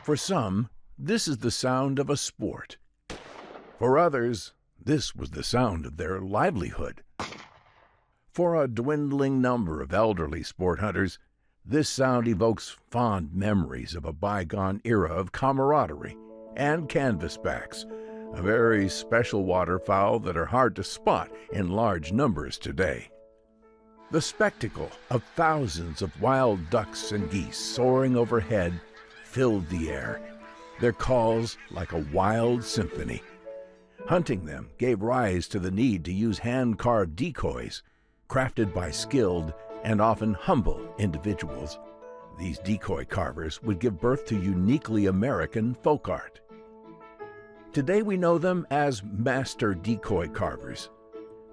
For some, this is the sound of a sport. For others, this was the sound of their livelihood. For a dwindling number of elderly sport hunters, this sound evokes fond memories of a bygone era of camaraderie and canvasbacks, a very special waterfowl that are hard to spot in large numbers today. The spectacle of thousands of wild ducks and geese soaring overhead filled the air, their calls like a wild symphony. Hunting them gave rise to the need to use hand-carved decoys, crafted by skilled and often humble individuals. These decoy carvers would give birth to uniquely American folk art. Today we know them as master decoy carvers.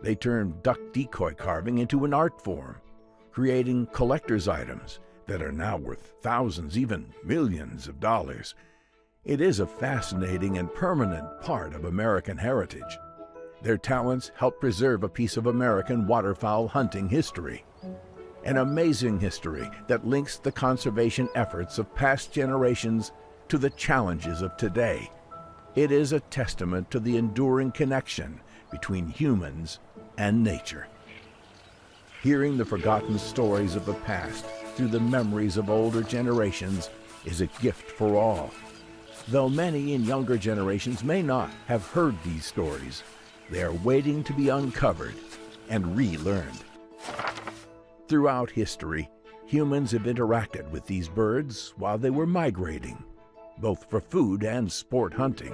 They turned duck decoy carving into an art form, creating collector's items that are now worth thousands, even millions of dollars. It is a fascinating and permanent part of American heritage. Their talents help preserve a piece of American waterfowl hunting history. An amazing history that links the conservation efforts of past generations to the challenges of today. It is a testament to the enduring connection between humans and nature. Hearing the forgotten stories of the past through the memories of older generations is a gift for all. Though many in younger generations may not have heard these stories, they are waiting to be uncovered and relearned. Throughout history, humans have interacted with these birds while they were migrating, both for food and sport hunting.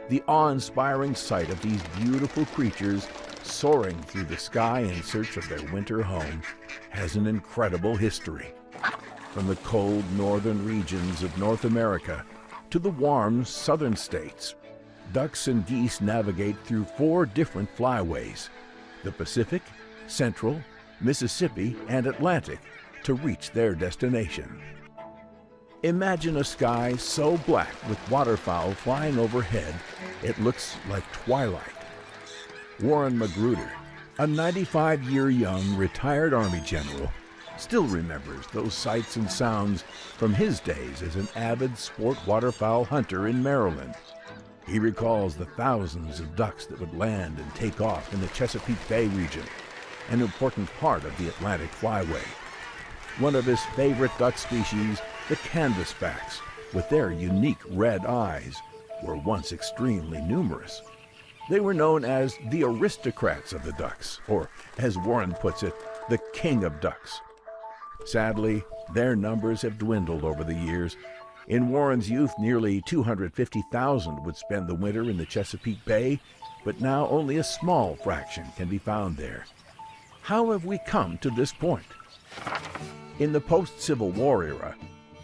The awe-inspiring sight of these beautiful creatures soaring through the sky in search of their winter home has an incredible history. From the cold northern regions of North America to the warm southern states, ducks and geese navigate through 4 different flyways: the Pacific, Central, Mississippi, and Atlantic, to reach their destination. Imagine a sky so black with waterfowl flying overhead, it looks like twilight. Warren Magruder, a 95-year young retired Army general, still remembers those sights and sounds from his days as an avid sport waterfowl hunter in Maryland. He recalls the thousands of ducks that would land and take off in the Chesapeake Bay region, an important part of the Atlantic Flyway. One of his favorite duck species, the canvasbacks, with their unique red eyes, were once extremely numerous. They were known as the aristocrats of the ducks, or, as Warren puts it, the king of ducks. Sadly, their numbers have dwindled over the years. In Warren's youth, nearly 250,000 would spend the winter in the Chesapeake Bay, but now only a small fraction can be found there. How have we come to this point? In the post-Civil War era,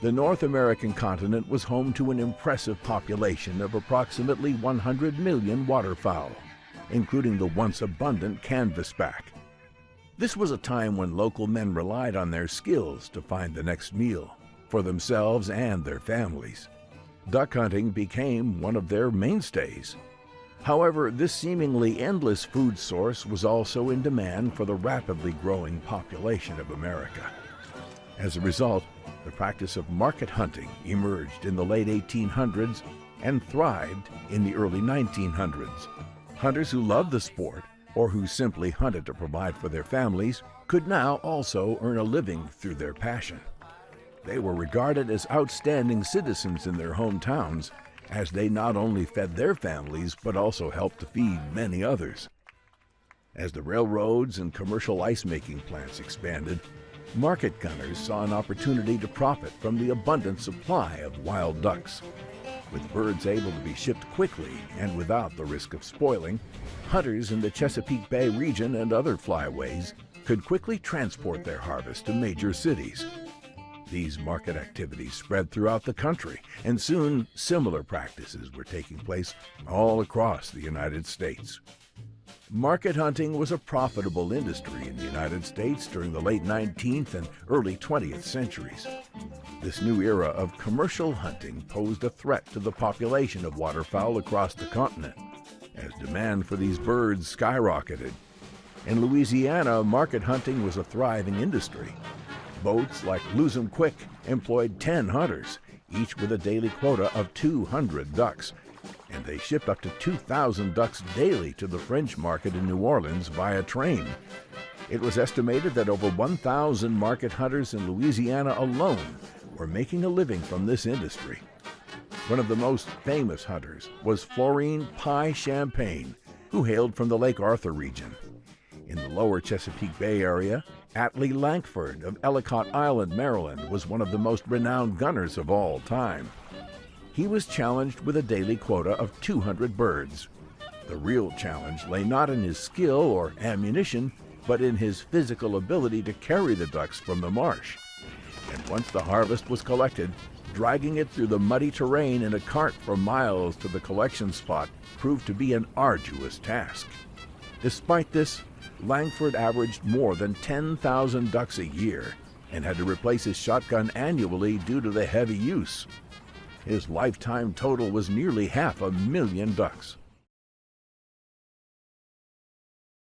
the North American continent was home to an impressive population of approximately 100 million waterfowl, including the once abundant canvasback. This was a time when local men relied on their skills to find the next meal for themselves and their families. Duck hunting became one of their mainstays. However, this seemingly endless food source was also in demand for the rapidly growing population of America. As a result, the practice of market hunting emerged in the late 1800s and thrived in the early 1900s. Hunters who loved the sport, or who simply hunted to provide for their families, could now also earn a living through their passion. They were regarded as outstanding citizens in their hometowns, as they not only fed their families but also helped to feed many others. As the railroads and commercial ice-making plants expanded, market gunners saw an opportunity to profit from the abundant supply of wild ducks. With birds able to be shipped quickly and without the risk of spoiling, hunters in the Chesapeake Bay region and other flyways could quickly transport their harvest to major cities. These market activities spread throughout the country, and soon similar practices were taking place all across the United States. Market hunting was a profitable industry in the United States during the late 19th and early 20th centuries. This new era of commercial hunting posed a threat to the population of waterfowl across the continent, as demand for these birds skyrocketed. In Louisiana, market hunting was a thriving industry. Boats like Lose 'em Quick employed 10 hunters, each with a daily quota of 200 ducks, and they shipped up to 2,000 ducks daily to the French market in New Orleans via train. It was estimated that over 1,000 market hunters in Louisiana alone were making a living from this industry. One of the most famous hunters was Florine Pye Champagne, who hailed from the Lake Arthur region. In the lower Chesapeake Bay area, Atlee Lankford of Ellicott Island, Maryland, was one of the most renowned gunners of all time. He was challenged with a daily quota of 200 birds. The real challenge lay not in his skill or ammunition, but in his physical ability to carry the ducks from the marsh. And once the harvest was collected, dragging it through the muddy terrain in a cart for miles to the collection spot proved to be an arduous task. Despite this, Lankford averaged more than 10,000 ducks a year and had to replace his shotgun annually due to the heavy use. His lifetime total was nearly 500,000 ducks.